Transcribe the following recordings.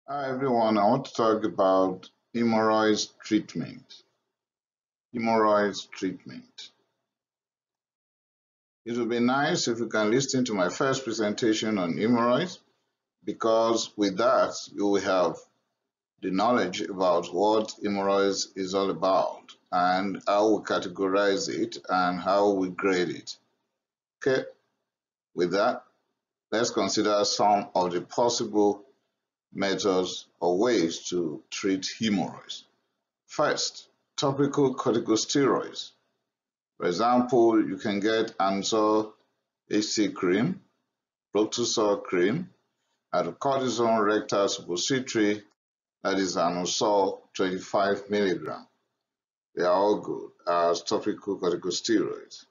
Hi everyone, I want to talk about hemorrhoids treatment. Hemorrhoids treatment. It would be nice if you can listen to my first presentation on hemorrhoids because with that you will have the knowledge about what hemorrhoids is all about and how we categorize it and how we grade it. Okay, with that, let's consider some of the possible methods or ways to treat hemorrhoids. First, topical corticosteroids. For example, you can get Anusol HC cream, Proctosol cream, Hydrocortisone rectal suppository, that is Anusol 25 mg. They are all good as topical corticosteroids.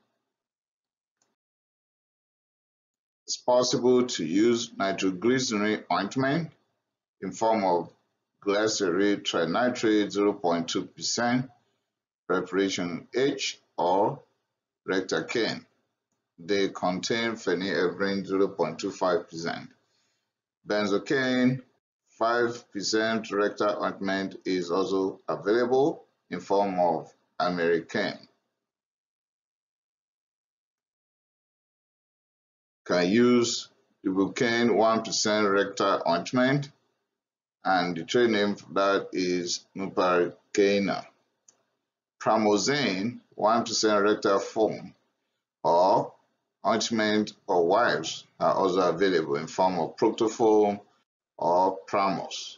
It's possible to use Nitroglycerin Ointment in form of Glyceryl trinitrate 0.2%, preparation H, or Rectacaine. They contain Phenylephrine 0.25%. Benzocaine 5% rectal ointment is also available in form of Americaine. Can use Dibucaine 1% rectal ointment, and the trade name for that is Nupercainal. Pramoxine 1% rectal foam or ointment or wipes are also available in form of Proctofoam or Pramox.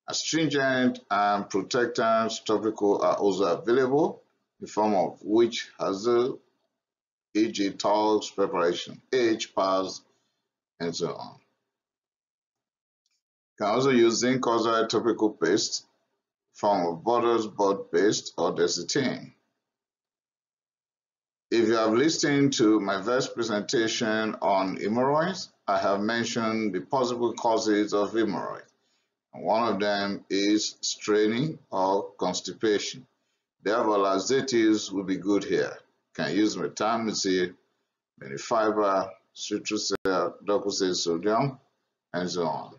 Astringent and protectants topical are also available in form of witch hazel, e.g. talks, preparation H, PAS, and so on. You can also use zinc oxide topical paste in form of Borders bud paste or Dibucaine. If you have listened to my first presentation on hemorrhoids, I have mentioned the possible causes of hemorrhoids. One of them is straining or constipation. Therefore, laxatives will be good here. You can use vitamin C, fiber, citrusel, docosate sodium, and so on.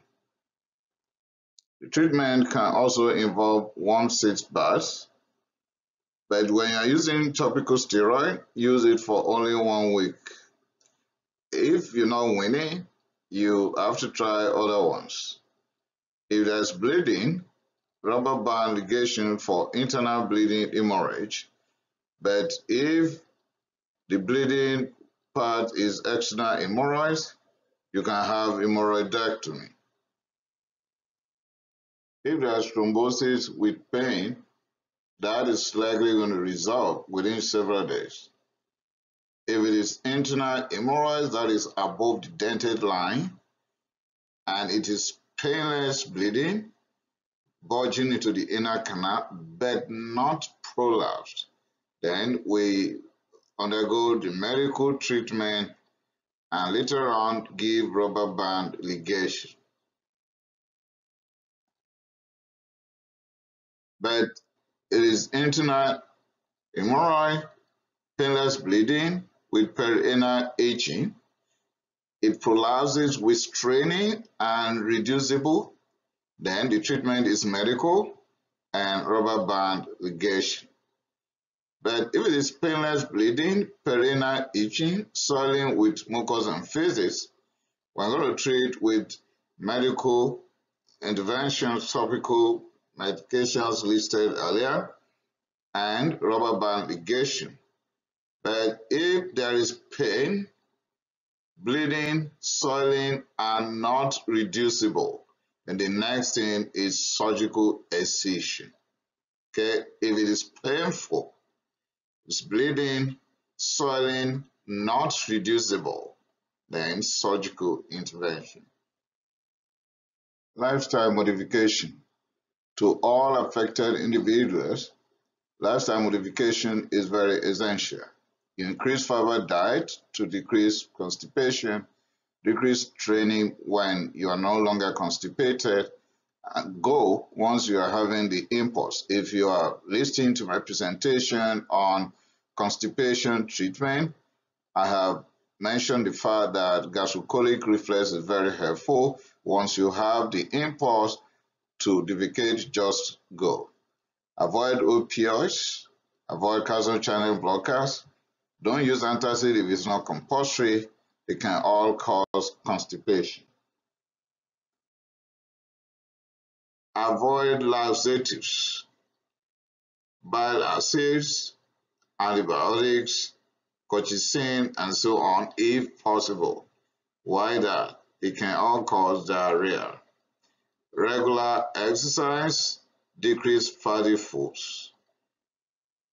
The treatment can also involve warm sitz baths, but when you are using topical steroid, use it for only 1 week. If you're not winning, you have to try other ones. If there's bleeding, rubber band ligation for internal bleeding hemorrhage, but if the bleeding part is external hemorrhoids, you can have hemorrhoidectomy. If there's thrombosis with pain, that is likely going to resolve within several days. If it is internal hemorrhoids that is above the dentate line and it is painless bleeding, bulging into the inner canal but not prolapsed, then we undergo the medical treatment and later on give rubber band ligation. But it is internal hemorrhoid, painless bleeding with perianal itching. It prolapses with straining and reducible. Then the treatment is medical and rubber band ligation. But if it is painless bleeding, perianal itching, swelling with mucus and feces, we're going to treat with medical interventions, topical medications listed earlier, and rubber band ligation. But if there is pain, bleeding, swelling are not reducible, then the next thing is surgical excision. Okay, if it is painful, it's bleeding, swelling, not reducible, then surgical intervention. Lifestyle modification. To all affected individuals, lifestyle modification is very essential. Increase fiber diet to decrease constipation, decrease straining when you are no longer constipated, and go once you are having the impulse. If you are listening to my presentation on constipation treatment, I have mentioned the fact that gastrocolic reflex is very helpful. Once you have the impulse, to Dibucaine, just go. Avoid opioids, avoid calcium channel blockers. Don't use antacid if it's not compulsory. They can all cause constipation. Avoid laxatives, bile acids, antibiotics, cortisone, and so on if possible. Why that? It can all cause diarrhea. Regular exercise, decrease fatty foods.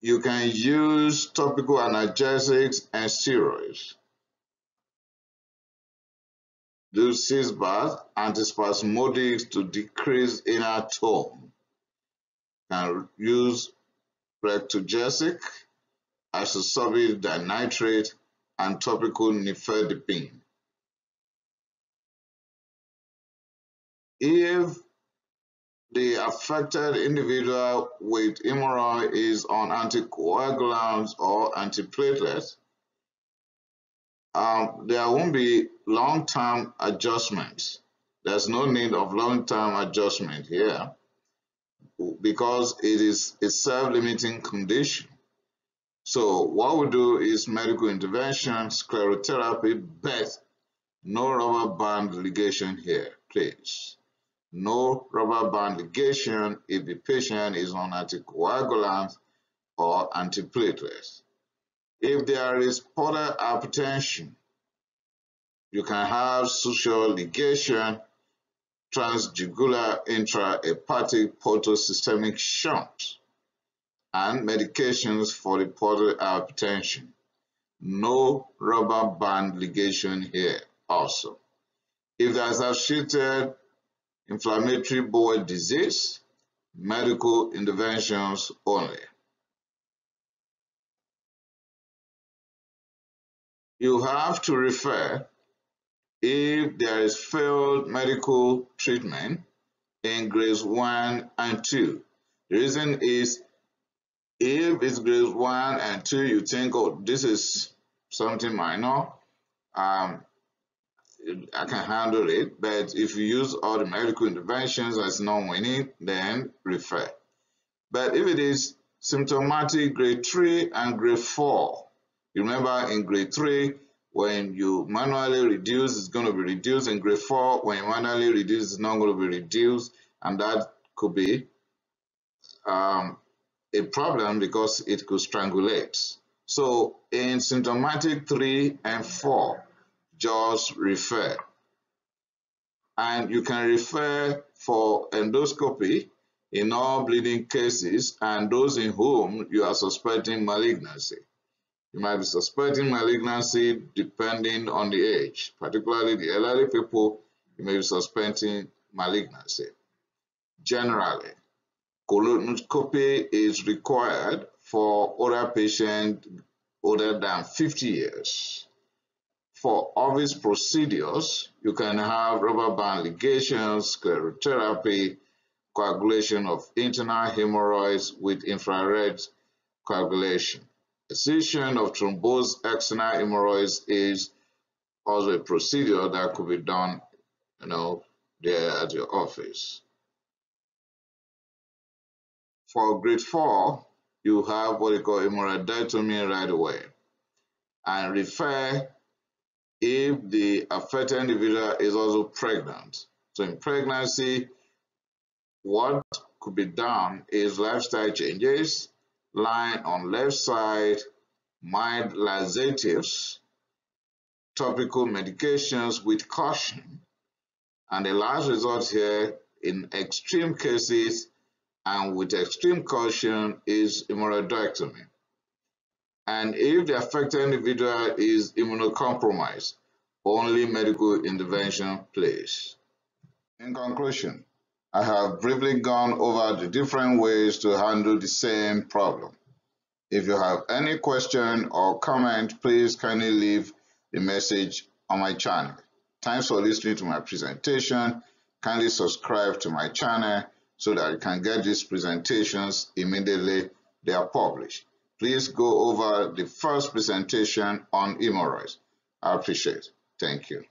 You can use topical analgesics and steroids. Do sitz bath, antispasmodics to decrease inner tone. Can use Rectacaine, isosorbic dinitrate, and topical nifedipine. If the affected individual with hemorrhoid is on anticoagulants or antiplatelets, there won't be long-term adjustments. There's no need of long-term adjustment here because it is a self-limiting condition. So what we do is medical intervention, sclerotherapy, but no rubber band ligation here, please. No rubber band ligation if the patient is on anticoagulants or antiplatelets. If there is portal hypertension, you can have social ligation, transjugular intrahepatic portosystemic shunt, and medications for the portal hypertension. No rubber band ligation here also. If there is associated inflammatory bowel disease, medical interventions only. You have to refer if there is failed medical treatment in grades 1 and 2. The reason is if it's grades 1 and 2, you think, oh, this is something minor, I can handle it. But if you use all the medical interventions as non-winning, then refer. But if it is symptomatic grade 3 and grade 4, you remember in grade 3, when you manually reduce, it's going to be reduced. In grade 4, when you manually reduce, it's not going to be reduced. And that could be a problem because it could strangulate. So in symptomatic 3 and 4, just refer. And you can refer for endoscopy in all bleeding cases and those in whom you are suspecting malignancy. You might be suspecting malignancy depending on the age, particularly the elderly people, you may be suspecting malignancy. Generally, colonoscopy is required for older patients older than 50 years. For obvious procedures, you can have rubber band ligations, sclerotherapy, coagulation of internal hemorrhoids with infrared coagulation. Excision of thrombosed external hemorrhoids is also a procedure that could be done, there at your office. For grade 4, you have what you call hemorrhoidotomy right away, and refer if the affected individual is also pregnant. So in pregnancy, what could be done is lifestyle changes, lying on left side, mild laxatives, topical medications with caution, and the last resort here in extreme cases and with extreme caution is hemorrhoidectomy. And if the affected individual is immunocompromised, only medical intervention please. In conclusion, I have briefly gone over the different ways to handle the same problem. If you have any question or comment, please kindly leave the message on my channel. Thanks for listening to my presentation. Kindly subscribe to my channel so that you can get these presentations immediately they are published. Please go over the first presentation on hemorrhoids. I appreciate it. Thank you.